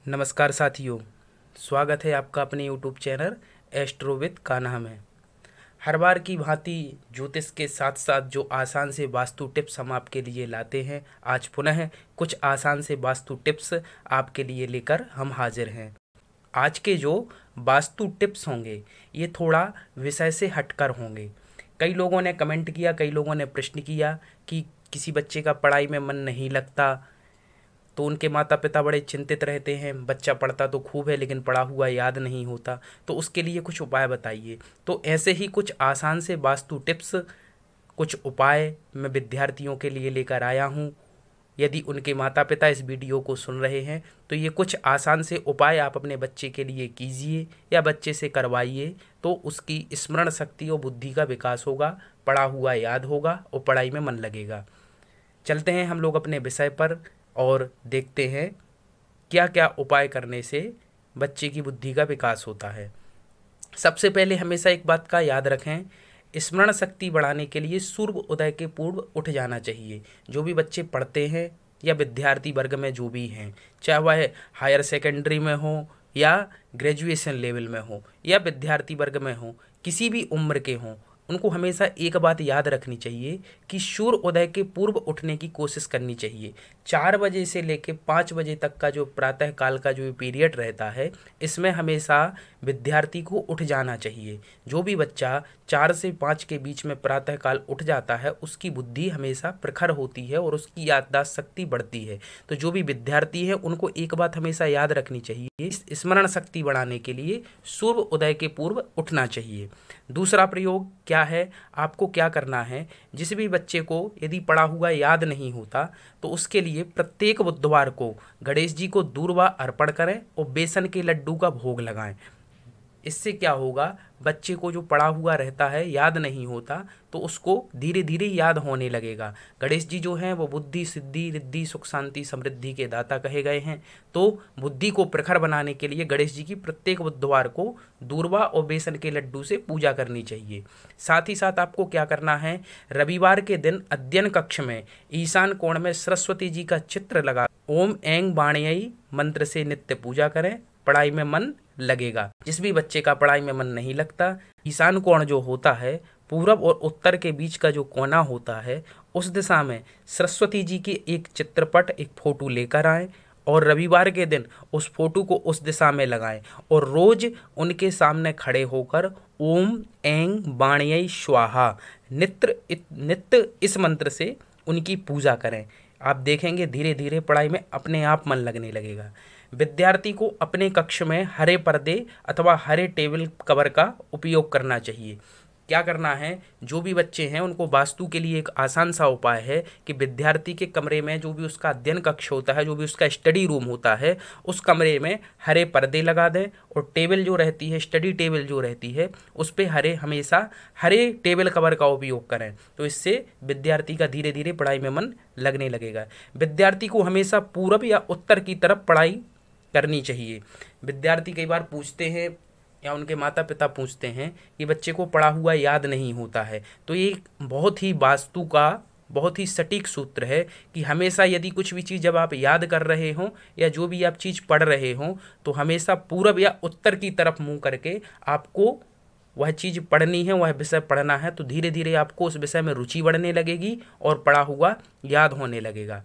नमस्कार साथियों, स्वागत है आपका अपने YouTube channel astro with Kanha में। हर बार की भांति ज्योतिष के साथ साथ जो आसान से वास्तु टिप्स हम आपके लिए लाते हैं, आज पुनः कुछ आसान से वास्तु टिप्स आपके लिए लेकर हम हाजिर हैं। आज के जो वास्तु टिप्स होंगे ये थोड़ा विषय से हटकर होंगे। कई लोगों ने कमेंट किया, कई लोगों ने प्रश्न किया कि किसी बच्चे का पढ़ाई में मन नहीं लगता तो उनके माता पिता बड़े चिंतित रहते हैं, बच्चा पढ़ता तो खूब है लेकिन पढ़ा हुआ याद नहीं होता, तो उसके लिए कुछ उपाय बताइए। तो ऐसे ही कुछ आसान से वास्तु टिप्स, कुछ उपाय मैं विद्यार्थियों के लिए लेकर आया हूँ। यदि उनके माता पिता इस वीडियो को सुन रहे हैं तो ये कुछ आसान से उपाय आप अपने बच्चे के लिए कीजिए या बच्चे से करवाइए, तो उसकी स्मरण शक्ति और बुद्धि का विकास होगा, पढ़ा हुआ याद होगा और पढ़ाई में मन लगेगा। चलते हैं हम लोग अपने विषय पर और देखते हैं क्या क्या उपाय करने से बच्चे की बुद्धि का विकास होता है। सबसे पहले हमेशा एक बात का याद रखें, स्मरण शक्ति बढ़ाने के लिए सूर्य उदय के पूर्व उठ जाना चाहिए। जो भी बच्चे पढ़ते हैं या विद्यार्थी वर्ग में जो भी हैं, चाहे वह हायर सेकेंडरी में हो या ग्रेजुएशन लेवल में हो या विद्यार्थी वर्ग में हो, किसी भी उम्र के हों, उनको हमेशा एक बात याद रखनी चाहिए कि सूर्य उदय के पूर्व उठने की कोशिश करनी चाहिए। 4 बजे से लेकर 5 बजे तक का जो प्रातः काल का जो पीरियड रहता है, इसमें हमेशा विद्यार्थी को उठ जाना चाहिए। जो भी बच्चा 4 से 5 के बीच में प्रातः काल उठ जाता है उसकी बुद्धि हमेशा प्रखर होती है और उसकी याददाश्त शक्ति बढ़ती है। तो जो भी विद्यार्थी है उनको एक बात हमेशा याद रखनी चाहिए, स्मरण शक्ति बढ़ाने के लिए सूर्य उदय के पूर्व उठना चाहिए। दूसरा प्रयोग क्या है, आपको क्या करना है, जिस भी बच्चे को यदि पढ़ा हुआ याद नहीं होता तो उसके लिए प्रत्येक बुधवार को गणेश जी को दूर्वा अर्पण करें और बेसन के लड्डू का भोग लगाएं। इससे क्या होगा, बच्चे को जो पढ़ा हुआ रहता है याद नहीं होता तो उसको धीरे धीरे याद होने लगेगा। गणेश जी जो हैं वो बुद्धि सिद्धि रिद्धि सुख शांति समृद्धि के दाता कहे गए हैं। तो बुद्धि को प्रखर बनाने के लिए गणेश जी की प्रत्येक बुधवार को दूर्वा और बेसन के लड्डू से पूजा करनी चाहिए। साथ ही साथ आपको क्या करना है, रविवार के दिन अध्ययन कक्ष में ईशान कोण में सरस्वती जी का चित्र लगा ओम ऐं वाण्यई मंत्र से नित्य पूजा करें, पढ़ाई में मन लगेगा। जिस भी बच्चे का पढ़ाई में मन नहीं लगता, ईशान कोण जो होता है, पूरब और उत्तर के बीच का जो कोना होता है, उस दिशा में सरस्वती जी की एक चित्रपट, एक फोटो लेकर आएं और रविवार के दिन उस फोटो को उस दिशा में लगाएं और रोज उनके सामने खड़े होकर ओम ऐं वाण्यई स्वाहा नित्य इस मंत्र से उनकी पूजा करें। आप देखेंगे धीरे धीरे पढ़ाई में अपने आप मन लगने लगेगा। विद्यार्थी को अपने कक्ष में हरे पर्दे अथवा हरे टेबल कवर का उपयोग करना चाहिए। क्या करना है, जो भी बच्चे हैं उनको वास्तु के लिए एक आसान सा उपाय है कि विद्यार्थी के कमरे में जो भी उसका अध्ययन कक्ष होता है, जो भी उसका स्टडी रूम होता है, उस कमरे में हरे पर्दे लगा दें और टेबल जो रहती है, स्टडी टेबल जो रहती है, उस पर हमेशा हरे टेबल कवर का उपयोग करें। तो इससे विद्यार्थी का धीरे धीरे पढ़ाई में मन लगने लगेगा। विद्यार्थी को हमेशा पूरब या उत्तर की तरफ पढ़ाई करनी चाहिए। विद्यार्थी कई बार पूछते हैं या उनके माता पिता पूछते हैं कि बच्चे को पढ़ा हुआ याद नहीं होता है, तो ये बहुत ही वास्तु का बहुत ही सटीक सूत्र है कि हमेशा यदि कुछ भी चीज़ जब आप याद कर रहे हों या जो भी आप चीज़ पढ़ रहे हों तो हमेशा पूरब या उत्तर की तरफ मुंह करके आपको वह चीज़ पढ़नी है, वह विषय पढ़ना है। तो धीरे धीरे आपको उस विषय में रुचि बढ़ने लगेगी और पढ़ा हुआ याद होने लगेगा।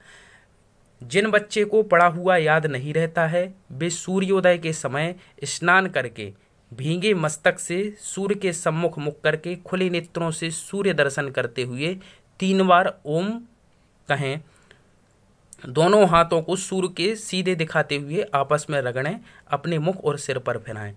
जिन बच्चे को पढ़ा हुआ याद नहीं रहता है वे सूर्योदय के समय स्नान करके भीगे मस्तक से सूर्य के सम्मुख मुख करके खुले नेत्रों से सूर्य दर्शन करते हुए 3 बार ओम कहें। दोनों हाथों को सूर्य के सीधे दिखाते हुए आपस में रगड़ें, अपने मुख और सिर पर फिराएं।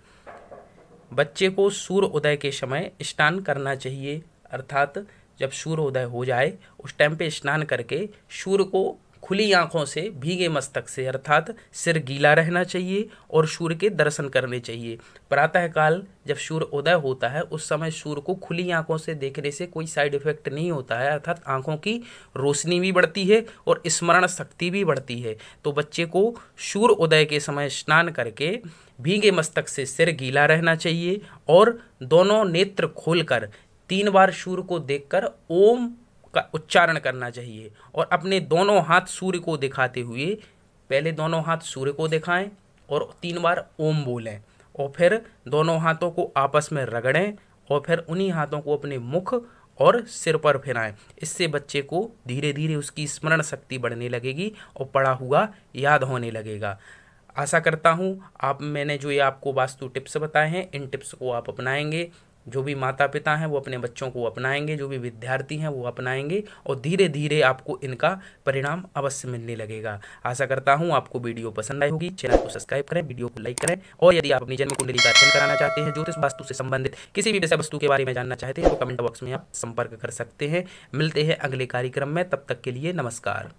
बच्चे को सूर्य उदय के समय स्नान करना चाहिए, अर्थात जब सूर्य उदय हो जाए उस टाइम पे स्नान करके सूर्य को खुली आंखों से भीगे मस्तक से अर्थात सिर गीला रहना चाहिए और सूर्य के दर्शन करने चाहिए। प्रातः काल जब सूर्य उदय होता है उस समय सूर्य को खुली आंखों से देखने से कोई साइड इफेक्ट नहीं होता है, अर्थात आंखों की रोशनी भी बढ़ती है और स्मरण शक्ति भी बढ़ती है। तो बच्चे को सूर्य उदय के समय स्नान करके भीगे मस्तक से सिर गीला रहना चाहिए और दोनों नेत्र खोलकर 3 बार सूर्य को देखकर ओम का उच्चारण करना चाहिए और अपने दोनों हाथ सूर्य को दिखाते हुए, पहले दोनों हाथ सूर्य को दिखाएं और 3 बार ओम बोलें और फिर दोनों हाथों को आपस में रगड़ें और फिर उन्हीं हाथों को अपने मुख और सिर पर फिराएं। इससे बच्चे को धीरे धीरे उसकी स्मरण शक्ति बढ़ने लगेगी और पढ़ा हुआ याद होने लगेगा। आशा करता हूँ मैंने जो ये आपको वास्तु टिप्स बताए हैं, इन टिप्स को आप अपनाएंगे। जो भी माता पिता हैं वो अपने बच्चों को अपनाएंगे, जो भी विद्यार्थी हैं वो अपनाएंगे और धीरे धीरे आपको इनका परिणाम अवश्य मिलने लगेगा। आशा करता हूँ आपको वीडियो पसंद आई होगी। चैनल को सब्सक्राइब करें, वीडियो को लाइक करें और यदि आप अपनी जन्म कुंडली का अध्ययन कराना चाहते हैं, ज्योतिष वास्तु से संबंधित किसी भी विषय वस्तु के बारे में जानना चाहते हैं तो कमेंट बॉक्स में आप संपर्क कर सकते हैं। मिलते हैं अगले कार्यक्रम में, तब तक के लिए नमस्कार।